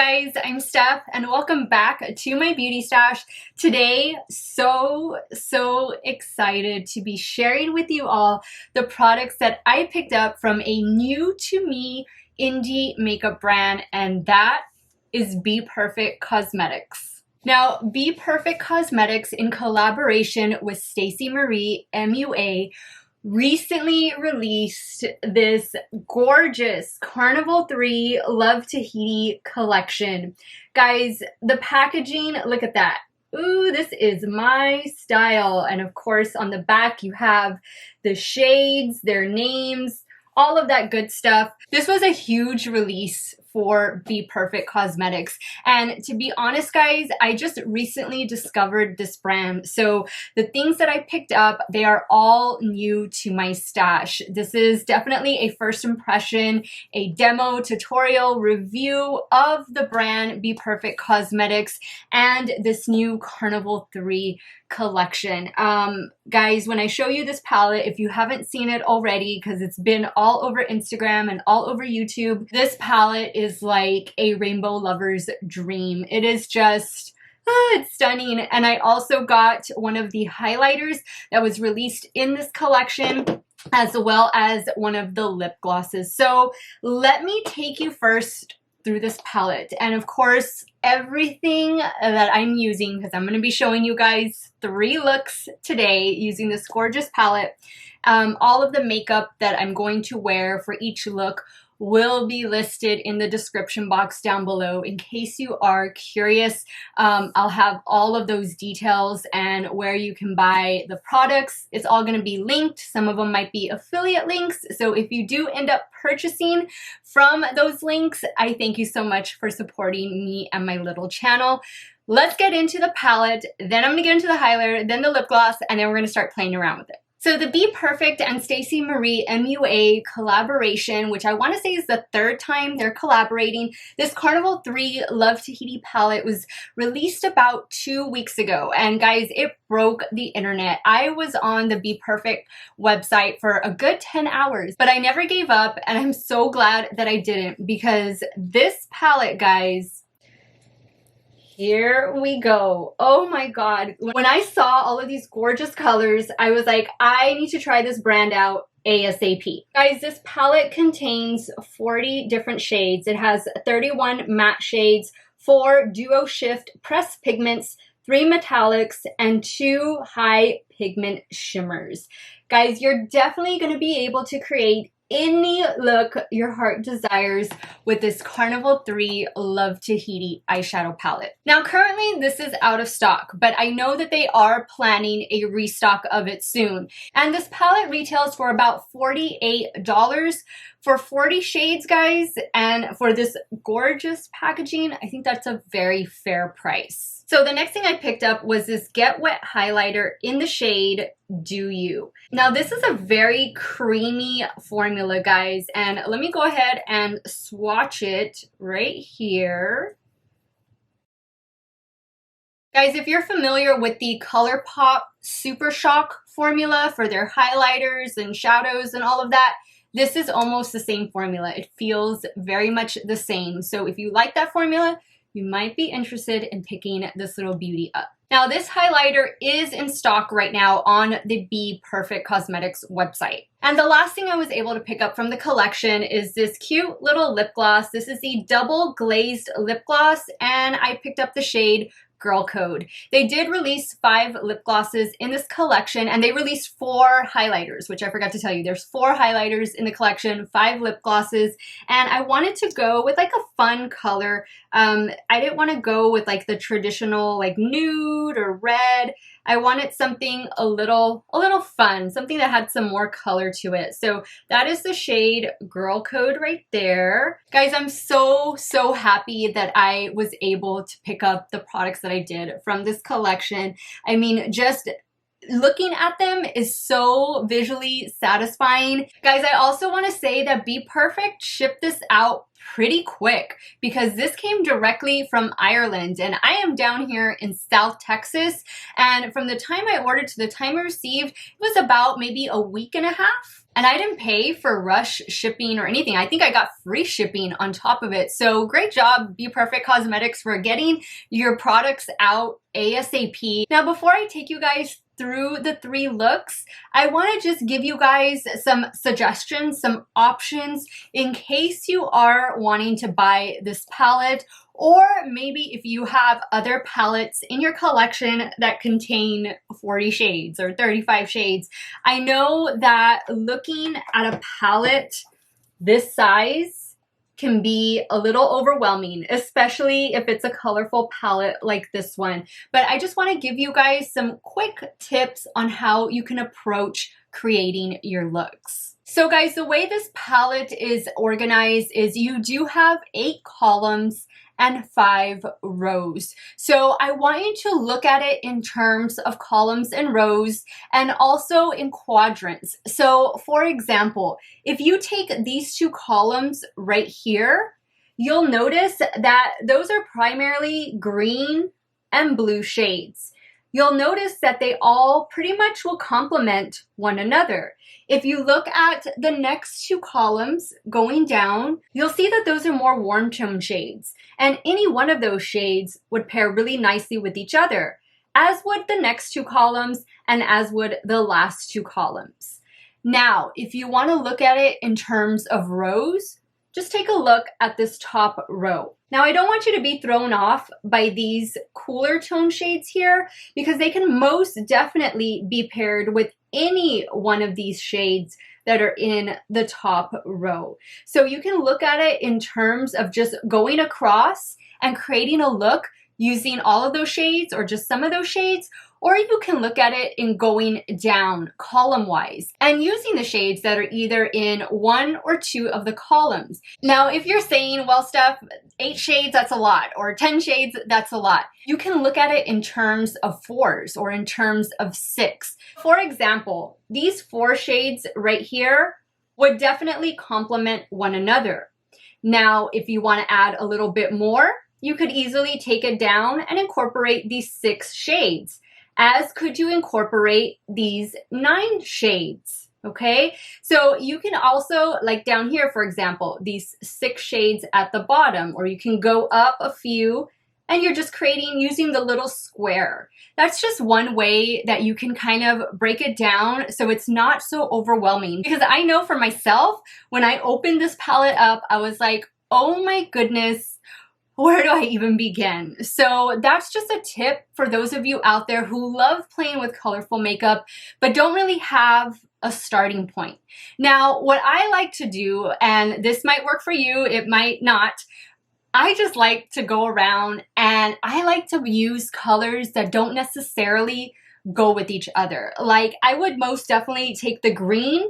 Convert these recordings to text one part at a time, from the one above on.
guys, I'm Steff and welcome back to my beauty stash. Today, so excited to be sharing with you all the products that I picked up from a new to me indie makeup brand, and that is BPerfect Cosmetics. Now, BPerfect Cosmetics, in collaboration with Stacey Marie, MUA, recently released this gorgeous Carnival 3 Love Tahiti collection. Guys, the packaging, look at that. Ooh, this is my style. And of course, on the back, you have the shades, their names, all of that good stuff. This was a huge release for BPerfect Cosmetics. And to be honest, guys, I just recently discovered this brand. So the things that I picked up, they are all new to my stash. This is definitely a first impression, a demo, tutorial, review of the brand BPerfect Cosmetics and this new Carnival 3 collection. Guys, when I show you this palette, if you haven't seen it already, because it's been all over Instagram and all over YouTube, this palette is like a rainbow lover's dream. It is just, it's stunning. And I also got one of the highlighters that was released in this collection, as well as one of the lip glosses. So let me take you first through this palette. And of course, everything that I'm using, because I'm going to be showing you guys 3 looks today using this gorgeous palette. All of the makeup that I'm going to wear for each look will be listed in the description box down below in case you are curious. I'll have all of those details and where you can buy the products. It's all going to be linked. Some of them might be affiliate links. So if you do end up purchasing from those links, I thank you so much for supporting me and my little channel. Let's get into the palette. Then I'm going to get into the highlighter, then the lip gloss, and then we're going to start playing around with it. So the BPerfect and Stacey Marie MUA collaboration, which I want to say is the 3rd time they're collaborating, this Carnival 3 Love Tahiti palette was released about 2 weeks ago. And guys, it broke the internet. I was on the BPerfect website for a good 10 hours, but I never gave up, and I'm so glad that I didn't, because this palette, guys, here we go. Oh my God. When I saw all of these gorgeous colors, I was like, I need to try this brand out ASAP. Guys, this palette contains 40 different shades. It has 31 matte shades, 4 duo shift pressed pigments, 3 metallics, and 2 high pigment shimmers. Guys, you're definitely going to be able to create any look your heart desires with this Carnival 3 Love Tahiti eyeshadow palette. Now, currently this is out of stock, but I know that they are planning a restock of it soon. And this palette retails for about $48 for 40 shades, guys. And for this gorgeous packaging, I think that's a very fair price. So the next thing I picked up was this Get Wet Highlighter in the shade Do You. Now this is a very creamy formula, guys, and let me go ahead and swatch it right here. Guys, if you're familiar with the ColourPop Super Shock formula for their highlighters and shadows and all of that, this is almost the same formula. It feels very much the same. So if you like that formula, you might be interested in picking this little beauty up. Now, this highlighter is in stock right now on the BPerfect Cosmetics website. And the last thing I was able to pick up from the collection is this cute little lip gloss. This is the double glazed lip gloss, and I picked up the shade Girl Code. They did release 5 lip glosses in this collection, and they released 4 highlighters, which I forgot to tell you. There's 4 highlighters in the collection, 5 lip glosses, and I wanted to go with like a fun color. I didn't want to go with like the traditional like nude or red. I wanted something a little fun, something that had some more color to it. So that is the shade Girl Code right there. Guys, I'm so happy that I was able to pick up the products that I did from this collection. I mean, just looking at them is so visually satisfying. Guys, I also want to say that BPerfect shipped this out pretty quick because this came directly from Ireland, and I am down here in South Texas, and from the time I ordered to the time I received, it was about maybe a week and a half. And I didn't pay for rush shipping or anything. I think I got free shipping on top of it. So great job, BPerfect Cosmetics, for getting your products out ASAP. Now, before I take you guys through the 3 looks, I want to just give you guys some suggestions, some options in case you are wanting to buy this palette, or maybe if you have other palettes in your collection that contain 40 shades or 35 shades. I know that looking at a palette this size can be a little overwhelming, especially if it's a colorful palette like this one. But I just want to give you guys some quick tips on how you can approach creating your looks. So guys, the way this palette is organized is you do have 8 columns and 5 rows. So I want you to look at it in terms of columns and rows, and also in quadrants. So for example, if you take these 2 columns right here, you'll notice that those are primarily green and blue shades. You'll notice that they all pretty much will complement one another. If you look at the next 2 columns going down, you'll see that those are more warm tone shades, and any one of those shades would pair really nicely with each other, as would the next 2 columns and as would the last 2 columns. Now, if you want to look at it in terms of rows, just take a look at this top row. Now, I don't want you to be thrown off by these cooler tone shades here, because they can most definitely be paired with any one of these shades that are in the top row. So you can look at it in terms of just going across and creating a look using all of those shades or just some of those shades, or you can look at it in going down column-wise and using the shades that are either in 1 or 2 of the columns. Now, if you're saying, well, Steff, 8 shades, that's a lot, or 10 shades, that's a lot, you can look at it in terms of 4s or in terms of 6. For example, these 4 shades right here would definitely complement one another. Now, if you want to add a little bit more, you could easily take it down and incorporate these 6 shades, as could you incorporate these 9 shades, okay? So you can also, like down here, for example, these 6 shades at the bottom, or you can go up a few and you're just creating using the little square. That's just one way that you can kind of break it down so it's not so overwhelming. Because I know for myself, when I opened this palette up, I was like, oh my goodness, where do I even begin? So that's just a tip for those of you out there who love playing with colorful makeup, but don't really have a starting point. Now, what I like to do, and this might work for you, it might not, I just like to go around and I like to use colors that don't necessarily go with each other. Like I would most definitely take the green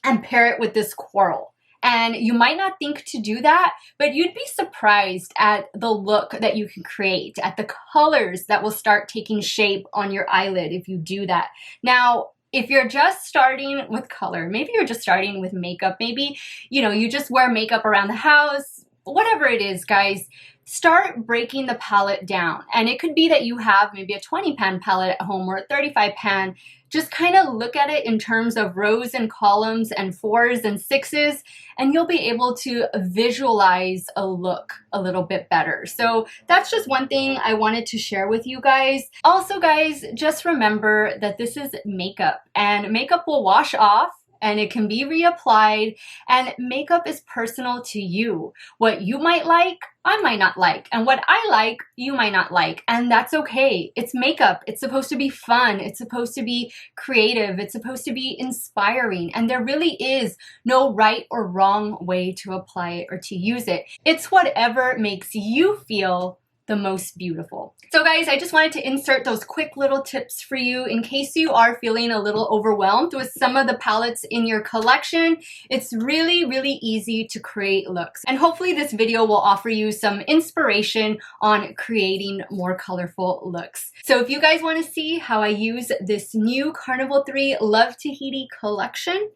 and pair it with this coral. And you might not think to do that, but you'd be surprised at the look that you can create, at the colors that will start taking shape on your eyelid if you do that. Now, if you're just starting with color, maybe you're just starting with makeup, maybe, you know, you just wear makeup around the house, whatever it is, guys, start breaking the palette down. And it could be that you have maybe a 20 pan palette at home or a 35 pan. Just kind of look at it in terms of rows and columns and 4s and 6s, and you'll be able to visualize a look a little bit better. So that's just one thing I wanted to share with you guys. Also, guys, just remember that this is makeup, and makeup will wash off and it can be reapplied, and makeup is personal to you. What you might like, I might not like, and what I like, you might not like, and that's okay. It's makeup. It's supposed to be fun. It's supposed to be creative. It's supposed to be inspiring, and there really is no right or wrong way to apply it or to use it. It's whatever makes you feel the most beautiful. So guys, I just wanted to insert those quick little tips for you in case you are feeling a little overwhelmed with some of the palettes in your collection. It's really, really easy to create looks. And hopefully this video will offer you some inspiration on creating more colorful looks. So if you guys want to see how I use this new Carnival 3 Love Tahiti collection,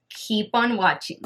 keep on watching.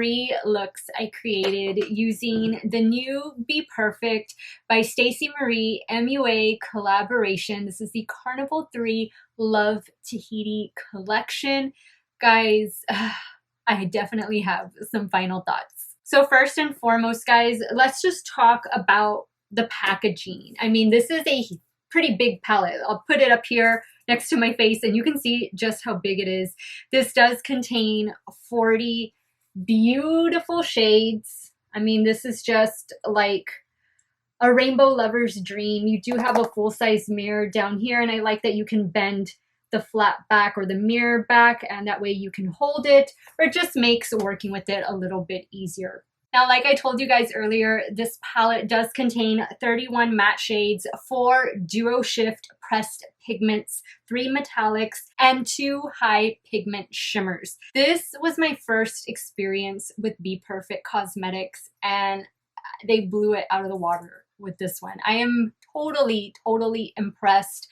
3 looks I created using the new BPerfect by Stacey Marie MUA collaboration. This is the Carnival 3 Love Tahiti collection. Guys, I definitely have some final thoughts. So first and foremost, guys, let's just talk about the packaging. I mean, this is a pretty big palette. I'll put it up here next to my face and you can see just how big it is. This does contain 40 beautiful shades. I mean, this is just like a rainbow lover's dream. You do have a full-size mirror down here, and I like that you can bend the flat back or the mirror back, and that way you can hold it, or it just makes working with it a little bit easier. Now, like I told you guys earlier, this palette does contain 31 matte shades, 4 duo shift pressed pigments, 3 metallics, and 2 high pigment shimmers. This was my first experience with BPerfect Cosmetics, and they blew it out of the water with this one. I am totally impressed.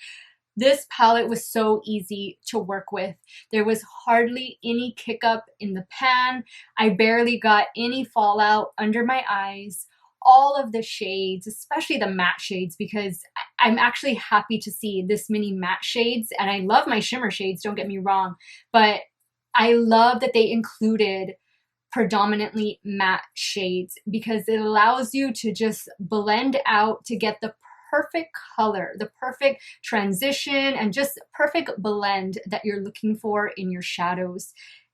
This palette was so easy to work with. There was hardly any kick up in the pan. I barely got any fallout under my eyes. All of the shades, especially the matte shades, because I'm actually happy to see this many matte shades, and I love my shimmer shades, don't get me wrong, but I love that they included predominantly matte shades because it allows you to just blend out to get the perfect color, the perfect transition, and just perfect blend that you're looking for in your shadows.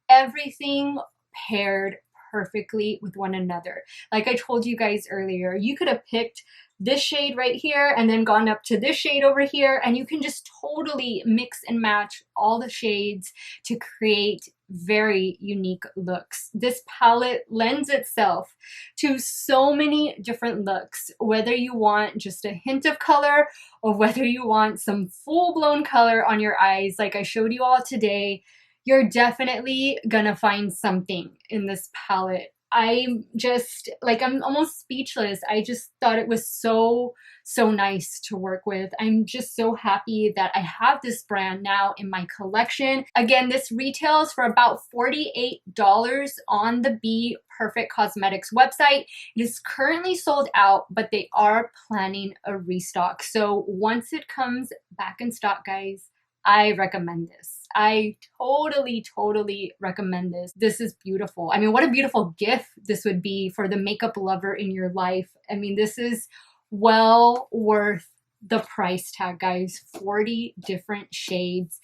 Everything paired perfectly with one another. Like I told you guys earlier, you could have picked this shade right here and then gone up to this shade over here, and you can just totally mix and match all the shades to create very unique looks. This palette lends itself to so many different looks, whether you want just a hint of color or whether you want some full-blown color on your eyes like I showed you all today. You're definitely gonna find something in this palette. I'm just like, I'm almost speechless. I just thought it was so nice to work with. I'm just so happy that I have this brand now in my collection. Again, this retails for about $48 on the BPerfect Cosmetics website. It is currently sold out, but they are planning a restock. So once it comes back in stock, guys, I recommend this. I totally recommend this. This is beautiful. I mean, what a beautiful gift this would be for the makeup lover in your life. I mean, this is well worth the price tag, guys. 40 different shades,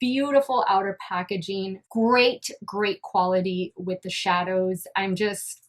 beautiful outer packaging, great quality with the shadows. I'm just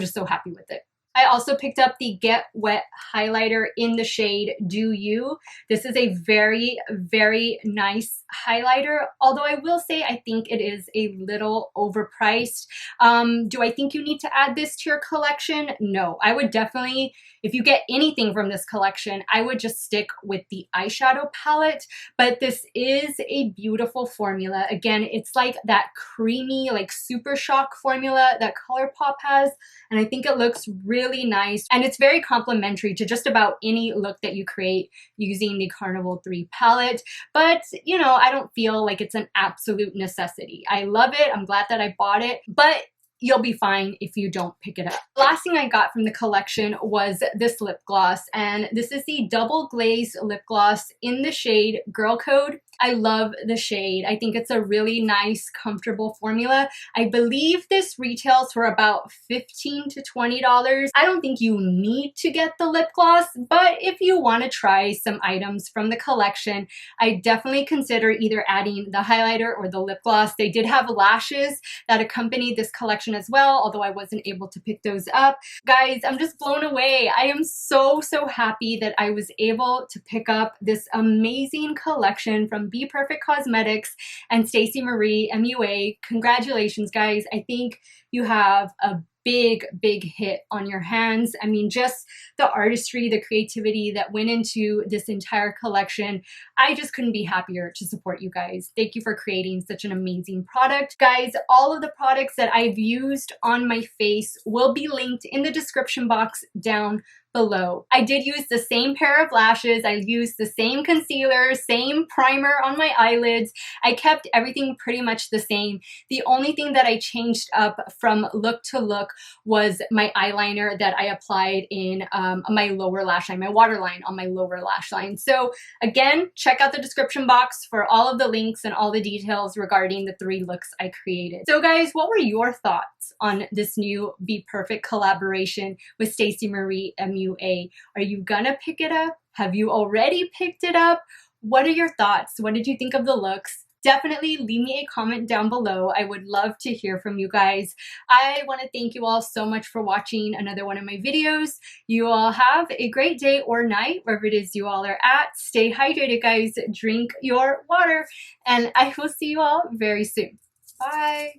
so happy with it. I also picked up the Get Wet Highlighter in the shade Do You. This is a very nice highlighter, although I will say I think it is a little overpriced. Do I think you need to add this to your collection? No, I would definitely, if you get anything from this collection, I would just stick with the eyeshadow palette, but this is a beautiful formula. Again, it's like that creamy, like Super Shock formula that ColourPop has, and I think it looks really nice, and it's very complementary to just about any look that you create using the Carnival 3 palette. But you know, I don't feel like it's an absolute necessity. I love it. I'm glad that I bought it, but you'll be fine if you don't pick it up. The last thing I got from the collection was this lip gloss, and this is the Double Glazed lip gloss in the shade Girl Code. I love the shade. I think it's a really nice, comfortable formula. I believe this retails for about $15 to $20. I don't think you need to get the lip gloss, but if you want to try some items from the collection, I definitely consider either adding the highlighter or the lip gloss. They did have lashes that accompanied this collection as well, although I wasn't able to pick those up. Guys, I'm just blown away. I am so happy that I was able to pick up this amazing collection from BPerfect Cosmetics and Stacey Marie MUA. Congratulations, guys. I think you have a big hit on your hands. I mean, just the artistry, the creativity that went into this entire collection. I just couldn't be happier to support you guys. Thank you for creating such an amazing product. Guys, all of the products that I've used on my face will be linked in the description box down below. I did use the same pair of lashes. I used the same concealer, same primer on my eyelids. I kept everything pretty much the same. The only thing that I changed up from look to look was my eyeliner that I applied in my lower lash line, my waterline on my lower lash line. So again, check out the description box for all of the links and all the details regarding the 3 looks I created. So guys, what were your thoughts on this new BPerfect collaboration with Stacey Marie MUA? Are you gonna pick it up? Have you already picked it up? What are your thoughts? What did you think of the looks? Definitely leave me a comment down below. I would love to hear from you guys. I want to thank you all so much for watching another one of my videos. You all have a great day or night, wherever it is you all are at. Stay hydrated, guys. Drink your water. And I will see you all very soon. Bye.